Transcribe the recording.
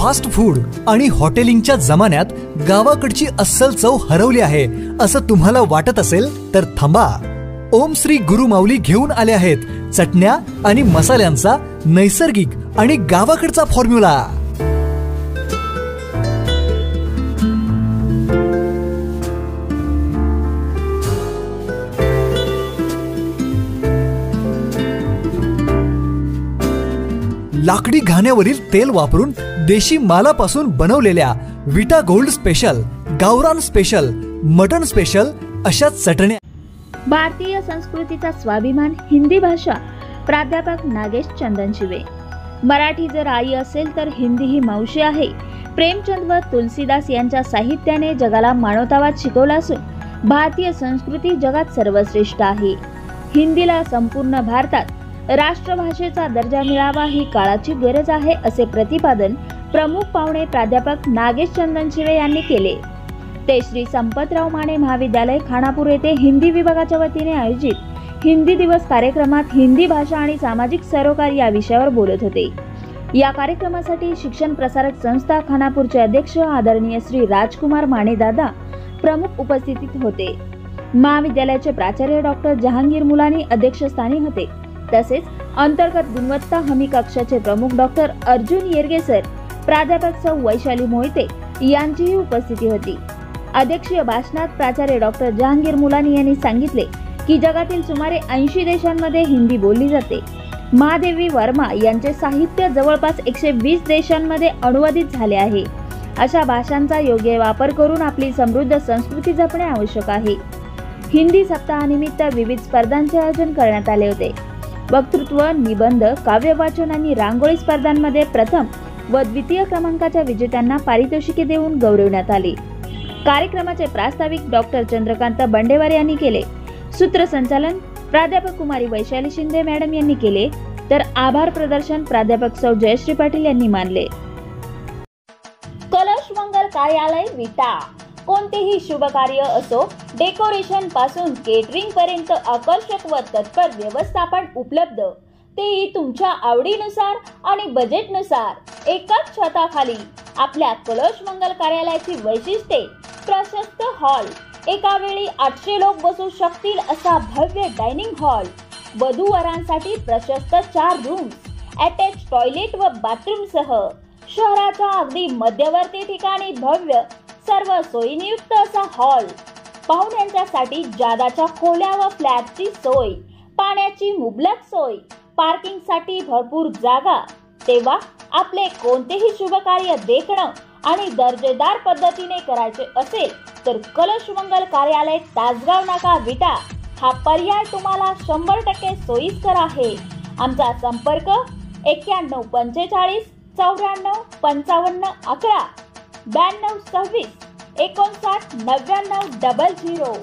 Fast food आणि हॉटेलिंगच्या जमान्यात गावाकडची अस्सल चव हरवली आहे असं तुम्हाला वाटत असेल तर थांबा. ओम श्री गुरु माऊली घेऊन आले आहेत चटण्या आणि मसाल्यांचा नैसर्गिक आणि गावाकडचा फॉर्म्युला. लाकडी घाण्यावरील तेल वापरून देशी मालापासून बनवलेल्या विटा गोल्ड स्पेशल, गावरान स्पेशल, मटन स्पेशल अशा चटण्या. भारतीय संस्कृतीचा स्वाभिमान हिंदी भाषा. प्राध्यापक नागेश चंदनशिवे. मराठी जर आई असेल तर हिंदी ही मावशी आहे. प्रेमचंद व तुलसीदास यांच्या साहित्याने जगाला मानवतावाद शिकवला असून भारतीय संस्कृती जगात सर्वश्रेष्ठ आहे. हिंदीला संपूर्ण भारतात राष्ट्रभाषेचा दर्जा मिळावा ही काळाची गरज आहे असे प्रतिपादन प्रमुख पाहुणे प्राध्यापक नागेश चंदनशिवे यांनी केले. ते श्री संपतराव माने महाविद्यालय खानापूर येथे हिंदी विभागाच्या वतीने आयोजित हिंदी दिवस कार्यक्रमात हिंदी भाषा आणि सामाजिक सरोकार या विषयावर बोलत होते. या कार्यक्रमासाठी शिक्षण प्रसारक संस्था खानापूरचे अध्यक्ष आदरणीय श्री राजकुमार माने दादा प्रमुख उपस्थितीत होते. महाविद्यालयाचे प्राचार्य डॉक्टर जहांगीर मुलानी अध्यक्षस्थानी होते. तसेच अंतर्गत गुणवत्ता हमी कक्षाचे प्रमुख डॉक्टर अर्जुन येरगे सर, प्राध्यापक सौ वैशाली मोहिते यांचीही उपस्थिती होती. अध्यक्षीय भाषणात प्राचार्य डॉक्टर जहांगीर मुलानी यांनी सांगितले की जगातील सुमारे 80 देशांमध्ये हिंदी बोलली जाते. महादेवी वर्मा यांचे साहित्य जवळपास 120 देशांमध्ये अनुवादित झाले आहे. अशा भाषांचा योग्य वापर करून आपली समृद्ध संस्कृती जपणे आवश्यक आहे. हिंदी सप्ताहानिमित्त विविध स्पर्धांचे आयोजन करण्यात आले होते. वक्तृत्व, निबंध, काव्यवाचन आणि रांगोळी स्पर्धांमध्ये प्रथम व द्वितीय क्रमांकाच्या विजेत्यांना पारितोषिके देऊन गौरवण्यात आले. कार्यक्रमाचे प्रास्ताविक डॉक्टर चंद्रकांत बंडेवार यांनी केले. सूत्रसंचालन प्राध्यापक कुमारी वैशाली शिंदे मॅडम यांनी केले, तर आभार प्रदर्शन प्राध्यापक सौ जयश्री पाटील यांनी मानले. कलश मंगल कार्यालय विटा. कोणतेही शुभ कार्य असो, डेकोरेशन पासून केटरिंग पर्यंत आकर्षक व तत्पर व्यवस्थापन उपलब्ध, तेही तुमच्या आवडीनुसार आणि बजेटनुसार. एकाच छताखाली आपल्या कलश मंगल कार्यालयाची वैशिष्ट्ये: प्रशस्त हॉल, एका वेळी 800 लोक बसू शकतील असा भव्य डायनिंग हॉल, वधूवरांसाठी प्रशस्त 4 रूम्स, अटॅच टॉयलेट व बाथरूम सह, शहराच्या अगदी मध्यवर्ती ठिकाणी भव्य सर्व सोयींयुक्त असा हॉल, पाहुण्यांच्यासाठी जादाच्या खोल्या व फ्लॅटची सोय, पाण्याची मुबलक सोय, पार्किंगसाठी भरपूर जागा. तेव्हा आपले कोणतेही शुभ कार्य देखणं आणि दर्जेदार पद्धतीने करायचे असेल तर कलश मंगल कार्यालय, तासगाव नाका, विटा हा पर्याय तुम्हाला 100% सोयीस्कर आहे. आमचा संपर्क 9145 94 55 11 92 26 59 99 00.